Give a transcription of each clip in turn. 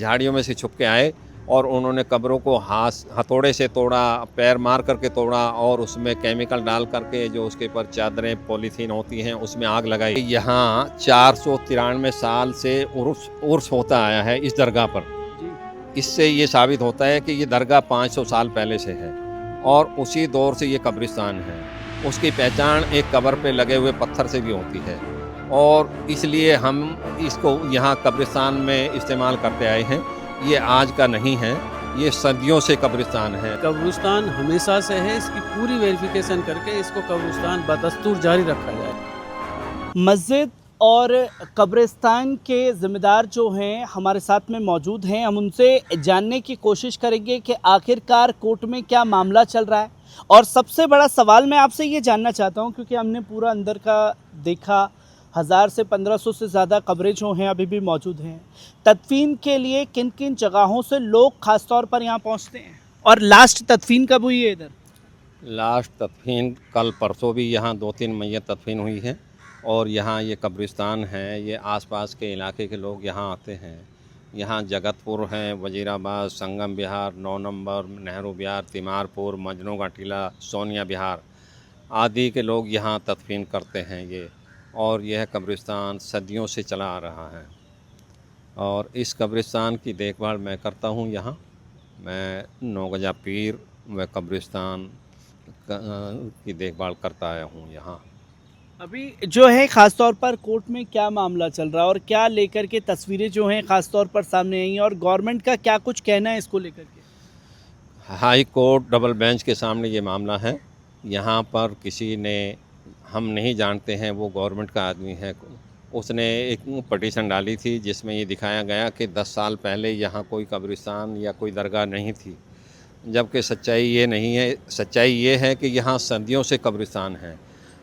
झाड़ियों में से छुप के आए और उन्होंने कब्रों को हथौड़े से तोड़ा, पैर मार करके तोड़ा और उसमें केमिकल डाल करके जो उसके ऊपर चादरें पॉलीथीन होती हैं उसमें आग लगाई। यहाँ 493 साल से उर्स होता आया है इस दरगाह पर। इससे ये साबित होता है कि ये दरगाह 500 साल पहले से है और उसी दौर से ये कब्रिस्तान है। उसकी पहचान एक कब्र पे लगे हुए पत्थर से भी होती है और इसलिए हम इसको यहाँ कब्रिस्तान में इस्तेमाल करते आए हैं। ये आज का नहीं है, ये सदियों से कब्रिस्तान है। कब्रिस्तान हमेशा से है, इसकी पूरी वेरिफिकेशन करके इसको कब्रिस्तान बदस्तूर जारी रखा जाए। मस्जिद और कब्रिस्तान के ज़िम्मेदार जो हैं हमारे साथ में मौजूद हैं। हम उनसे जानने की कोशिश करेंगे कि आखिरकार कोर्ट में क्या मामला चल रहा है। और सबसे बड़ा सवाल मैं आपसे ये जानना चाहता हूँ, क्योंकि हमने पूरा अंदर का देखा, 1000 से 1500 से ज़्यादा कब्रें जो हैं अभी भी मौजूद हैं। तदफीन के लिए किन किन जगहों से लोग ख़ास तौर पर यहाँ पहुँचते हैं और लास्ट तदफीन कब हुई है इधर? लास्ट तदफीन कल परसों भी यहाँ 2-3 मैयत तदफीन हुई है और यहाँ ये कब्रिस्तान है। ये आसपास के इलाके के लोग यहाँ आते हैं। यहाँ जगतपुर है, वजीराबाद, संगम विहार, 9 नंबर, नेहरू विहार, तिमारपुर, मजनू का टीला, सोनिया विहार आदि के लोग यहाँ तदफीन करते हैं। ये और यह कब्रिस्तान सदियों से चला आ रहा है और इस कब्रिस्तान की देखभाल मैं करता हूँ। यहाँ मैं 9 गजा पीर व कब्रिस्तान की देखभाल करता आया हूँ। यहाँ अभी जो है ख़ास तौर पर कोर्ट में क्या मामला चल रहा है और क्या लेकर के तस्वीरें जो हैं ख़ास तौर पर सामने आई हैं और गवर्नमेंट का क्या कुछ कहना है इसको लेकर के? हाई कोर्ट डबल बेंच के सामने ये मामला है। यहाँ पर किसी ने, हम नहीं जानते हैं, वो गवर्नमेंट का आदमी है, उसने एक पटिशन डाली थी जिसमें ये दिखाया गया कि 10 साल पहले यहाँ कोई कब्रिस्तान या कोई दरगाह नहीं थी, जबकि सच्चाई ये नहीं है। सच्चाई ये है कि यहाँ सदियों से कब्रिस्तान है।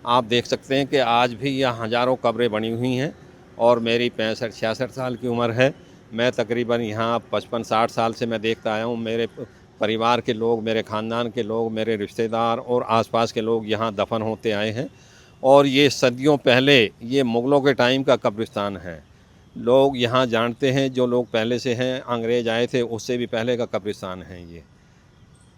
आप देख सकते हैं कि आज भी यहाँ हज़ारों कब्रें बनी हुई हैं और मेरी 65-66 साल की उम्र है। मैं तकरीबन यहाँ 55-60 साल से मैं देखता आया हूँ। मेरे परिवार के लोग, मेरे ख़ानदान के लोग, मेरे रिश्तेदार और आसपास के लोग यहाँ दफन होते आए हैं और ये सदियों पहले ये मुग़लों के टाइम का कब्रिस्तान है। लोग यहाँ जानते हैं, जो लोग पहले से हैं, अंग्रेज़ आए थे उससे भी पहले का कब्रिस्तान है ये।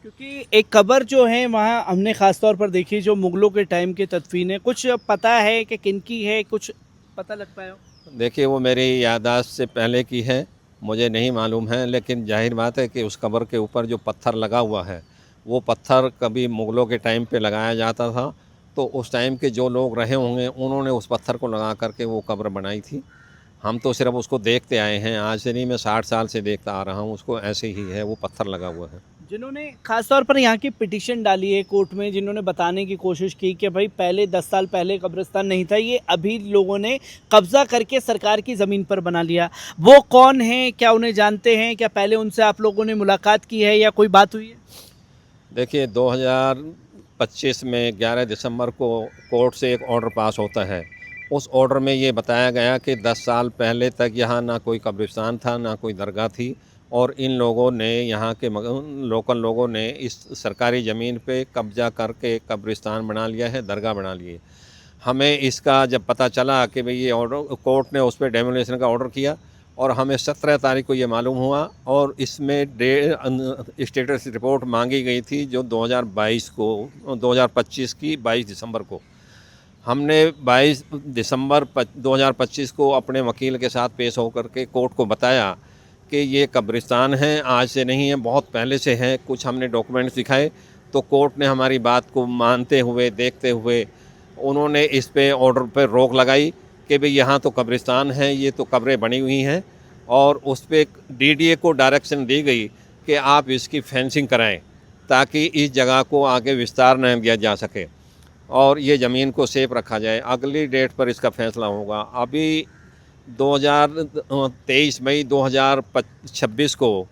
क्योंकि एक कब्र जो है वहाँ हमने ख़ास तौर पर देखी जो मुग़लों के टाइम के तदफीन है, कुछ पता है कि किनकी है, कुछ पता लग पाया हो? देखिए, वो मेरी याददाश्त से पहले की है, मुझे नहीं मालूम है, लेकिन जाहिर बात है कि उस कब्र के ऊपर जो पत्थर लगा हुआ है वो पत्थर कभी मुग़लों के टाइम पे लगाया जाता था, तो उस टाइम के जो लोग रहे होंगे उन्होंने उस पत्थर को लगा करके वो कब्र बनाई थी। हम तो सिर्फ उसको देखते आए हैं, आज से नहीं, मैं 60 साल से देखता आ रहा हूँ उसको, ऐसे ही है, वो पत्थर लगा हुआ है। जिन्होंने ख़ास तौर पर यहाँ की पिटीशन डाली है कोर्ट में, जिन्होंने बताने की कोशिश की कि भाई पहले 10 साल पहले कब्रिस्तान नहीं था, ये अभी लोगों ने कब्ज़ा करके सरकार की ज़मीन पर बना लिया, वो कौन है? क्या उन्हें जानते हैं? क्या पहले उनसे आप लोगों ने मुलाकात की है या कोई बात हुई है? देखिए, 2025 में 11 दिसंबर को कोर्ट से एक ऑर्डर पास होता है। उस ऑर्डर में ये बताया गया कि 10 साल पहले तक यहाँ ना कोई कब्रिस्तान था, ना कोई दरगाह थी और इन लोगों ने, यहाँ के लोकल लोगों ने इस सरकारी ज़मीन पे कब्ज़ा करके कब्रिस्तान बना लिया है, दरगाह बना लिए। हमें इसका जब पता चला कि भाई ये ऑर्डर, कोर्ट ने उस पर डेमोलिशन का ऑर्डर किया और हमें 17 तारीख को ये मालूम हुआ और इसमें स्टेटस रिपोर्ट मांगी गई थी जो 2025 की 22 दिसंबर को। हमने 22 दिसंबर 2025 को अपने वकील के साथ पेश होकर के कोर्ट को बताया कि ये कब्रिस्तान है, आज से नहीं है, बहुत पहले से है। कुछ हमने डॉक्यूमेंट्स दिखाए तो कोर्ट ने हमारी बात को मानते हुए, देखते हुए, उन्होंने इस पे ऑर्डर पर रोक लगाई कि भाई यहाँ तो कब्रिस्तान है, ये तो कब्रें बनी हुई हैं और उस पर डीडीए को डायरेक्शन दी गई कि आप इसकी फेंसिंग कराएं ताकि इस जगह को आगे विस्तार न दिया जा सके और ये ज़मीन को सेफ रखा जाए। अगली डेट पर इसका फैसला होगा। अभी 23 मई 2026 को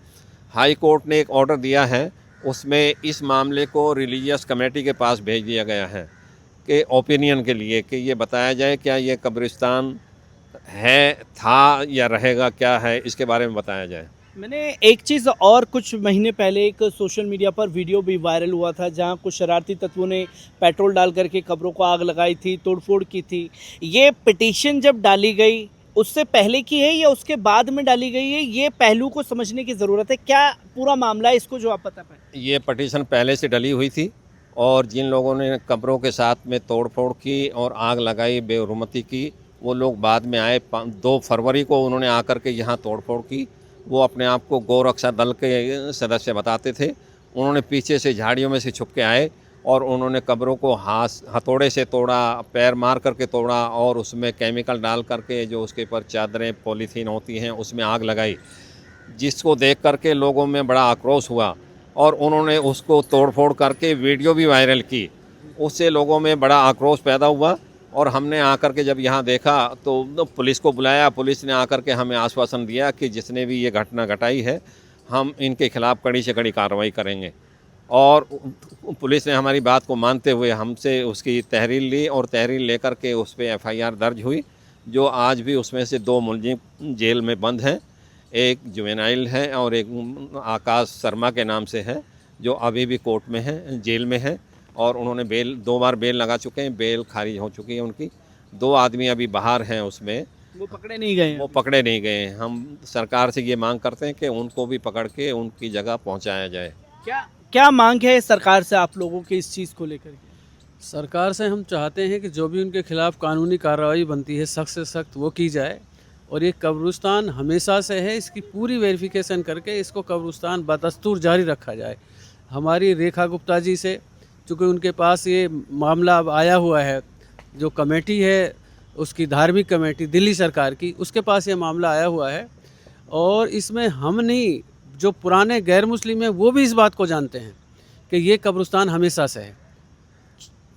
हाई कोर्ट ने एक ऑर्डर दिया है, उसमें इस मामले को रिलीजियस कमेटी के पास भेज दिया गया है कि ओपिनियन के लिए कि ये बताया जाए क्या ये कब्रिस्तान है, था या रहेगा, क्या है, इसके बारे में बताया जाए। मैंने एक चीज़ और, कुछ महीने पहले एक सोशल मीडिया पर वीडियो भी वायरल हुआ था जहां कुछ शरारती तत्वों ने पेट्रोल डाल करके कब्रों को आग लगाई थी, तोड़फोड़ की थी। ये पिटीशन जब डाली गई उससे पहले की है या उसके बाद में डाली गई है, ये पहलू को समझने की ज़रूरत है। क्या पूरा मामला है, इसको जो आप बता पाए। ये पटिशन पहले से डली हुई थी और जिन लोगों ने कब्रों के साथ में तोड़-फोड़ की और आग लगाई, बेरुमती की, वो लोग बाद में आए। 2 फरवरी को उन्होंने आकर के यहाँ तोड़-फोड़ की। वो अपने आप को गौरक्षा दल के सदस्य बताते थे। उन्होंने पीछे से झाड़ियों में से छुप के आए और उन्होंने कब्रों को हथौड़े से तोड़ा, पैर मार करके तोड़ा और उसमें केमिकल डाल करके जो उसके ऊपर चादरें, पॉलीथीन होती हैं, उसमें आग लगाई, जिसको देख करके लोगों में बड़ा आक्रोश हुआ और उन्होंने उसको तोड़-फोड़ करके वीडियो भी वायरल की। उससे लोगों में बड़ा आक्रोश पैदा हुआ और हमने आकर के जब यहाँ देखा तो पुलिस को बुलाया। पुलिस ने आकर के हमें आश्वासन दिया कि जिसने भी ये घटना घटाई है, हम इनके खिलाफ़ कड़ी से कड़ी कार्रवाई करेंगे। और पुलिस ने हमारी बात को मानते हुए हमसे उसकी तहरीर ली और तहरीर लेकर के उस पे एफआईआर दर्ज हुई, जो आज भी उसमें से 2 मुलजिम जेल में बंद हैं। एक जुवेनाइल है और एक आकाश शर्मा के नाम से है, जो अभी भी कोर्ट में है, जेल में है और उन्होंने 2 बार बेल लगा चुके हैं, बेल खारिज हो चुकी है उनकी। 2 आदमी अभी बाहर हैं उसमें, वो पकड़े नहीं गए हैं। वो पकड़े नहीं गए हैं। हम सरकार से ये मांग करते हैं कि उनको भी पकड़ के उनकी जगह पहुंचाया जाए। क्या क्या मांग है सरकार से आप लोगों की इस चीज़ को लेकर के? सरकार से हम चाहते हैं कि जो भी उनके खिलाफ़ कानूनी कार्रवाई बनती है सख्त से सख्त वो की जाए। और ये कब्रिस्तान हमेशा से है, इसकी पूरी वेरिफिकेशन करके इसको कब्रिस्तान बदस्तूर जारी रखा जाए। हमारी रेखा गुप्ता जी से, चूँकि उनके पास ये मामला अब आया हुआ है, जो कमेटी है उसकी धार्मिक कमेटी दिल्ली सरकार की, उसके पास ये मामला आया हुआ है और इसमें हम नहीं, जो पुराने गैर मुस्लिम हैं वो भी इस बात को जानते हैं कि ये कब्रिस्तान हमेशा से है।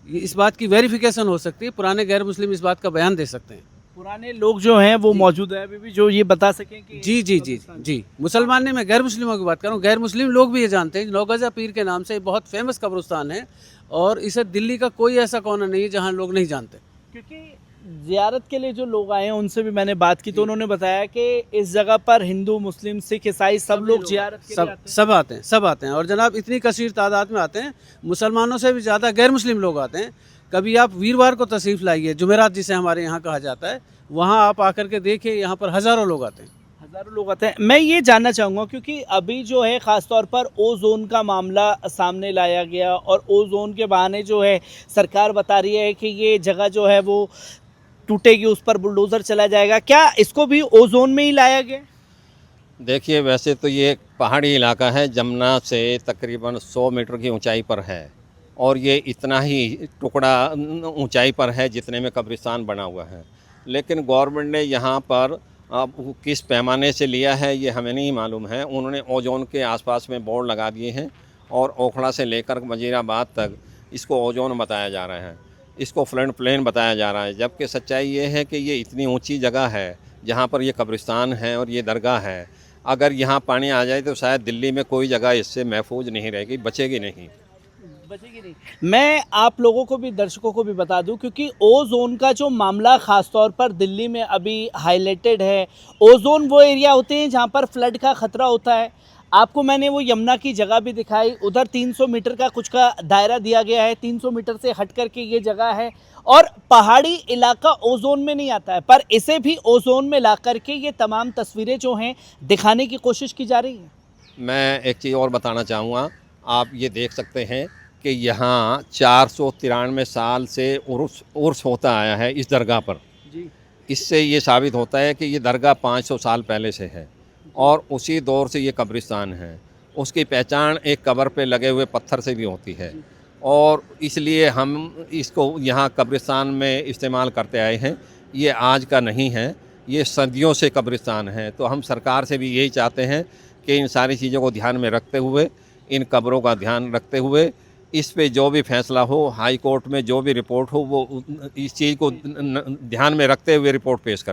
इस बात की वेरिफिकेशन हो सकती है, पुराने गैर मुस्लिम इस बात का बयान दे सकते हैं। पुराने लोग जो हैं वो मौजूद हैं अभी भी, जो ये बता सकें कि जी जी जी जी, मुसलमान नहीं, मैं गैर मुस्लिमों की बात कर रहा हूँ। गैर मुस्लिम लोग भी ये जानते हैं। नौगजा पीर के नाम से बहुत फेमस कब्रिस्तान है और इसे दिल्ली का कोई ऐसा कोना नहीं है जहाँ लोग नहीं जानते। क्योंकि ज़ियारत के लिए जो लोग आए हैं उनसे भी मैंने बात की तो उन्होंने बताया कि इस जगह पर हिंदू, मुस्लिम, सिख, ईसाई सब लोग ज़ियारत के लिए आते हैं। सब आते हैं और जनाब इतनी कसीर तादाद में आते हैं, मुसलमानों से भी ज़्यादा गैर मुस्लिम लोग आते हैं। कभी आप वीरवार को तशरीफ़ लाइए, जुमेरात जिसे हमारे यहाँ कहा जाता है, वहाँ आप आकर के देखिए, यहाँ पर हज़ारों लोग आते हैं। हज़ारों लोग आते हैं। मैं ये जानना चाहूँगा क्योंकि अभी जो है ख़ास तौर पर ओजोन का मामला सामने लाया गया और ओजोन के बहाने जो है सरकार बता रही है कि ये जगह जो है वो टूटेगी, उस पर बुलडोज़र चला जाएगा। क्या इसको भी ओजोन में ही लाया गया? देखिए, वैसे तो ये एक पहाड़ी इलाका है, जमुना से तकरीबन 100 मीटर की ऊंचाई पर है और ये इतना ही टुकड़ा ऊंचाई पर है जितने में कब्रिस्तान बना हुआ है। लेकिन गवर्नमेंट ने यहाँ पर अब किस पैमाने से लिया है ये हमें नहीं मालूम है। उन्होंने ओजोन के आसपास में बोर्ड लगा दिए हैं और ओखला से लेकर वजीराबाद तक इसको ओजोन बताया जा रहा है, इसको फ्लड प्लेन बताया जा रहा है। जबकि सच्चाई ये है कि ये इतनी ऊंची जगह है जहाँ पर ये कब्रिस्तान है और ये दरगाह है। अगर यहाँ पानी आ जाए तो शायद दिल्ली में कोई जगह इससे महफूज नहीं रहेगी, बचेगी नहीं। बचेगी नहीं। मैं आप लोगों को भी, दर्शकों को भी बता दूं, क्योंकि ओजोन का जो मामला ख़ास तौर पर दिल्ली में अभी हाईलाइटेड है। ओजोन वो एरिया होते हैं जहां पर फ्लड का ख़तरा होता है। आपको मैंने वो यमुना की जगह भी दिखाई, उधर 300 मीटर का कुछ का दायरा दिया गया है, 300 मीटर से हट करके ये जगह है और पहाड़ी इलाका ओजोन में नहीं आता है, पर इसे भी ओजोन में ला करके ये तमाम तस्वीरें जो हैं दिखाने की कोशिश की जा रही है। मैं एक चीज़ और बताना चाहूँगा, आप ये देख सकते हैं कि यहाँ 493 साल से उर्स होता आया है इस दरगाह पर जी। इससे ये साबित होता है कि ये दरगाह 500 साल पहले से है और उसी दौर से ये कब्रिस्तान है। उसकी पहचान एक कब्र पे लगे हुए पत्थर से भी होती है और इसलिए हम इसको यहाँ कब्रिस्तान में इस्तेमाल करते आए हैं। ये आज का नहीं है, ये सदियों से कब्रिस्तान है। तो हम सरकार से भी यही चाहते हैं कि इन सारी चीज़ों को ध्यान में रखते हुए, इन कब्रों का ध्यान रखते हुए, इस पे जो भी फैसला हो, हाई कोर्ट में जो भी रिपोर्ट हो, वो इस चीज़ को ध्यान में रखते हुए रिपोर्ट पेश करें।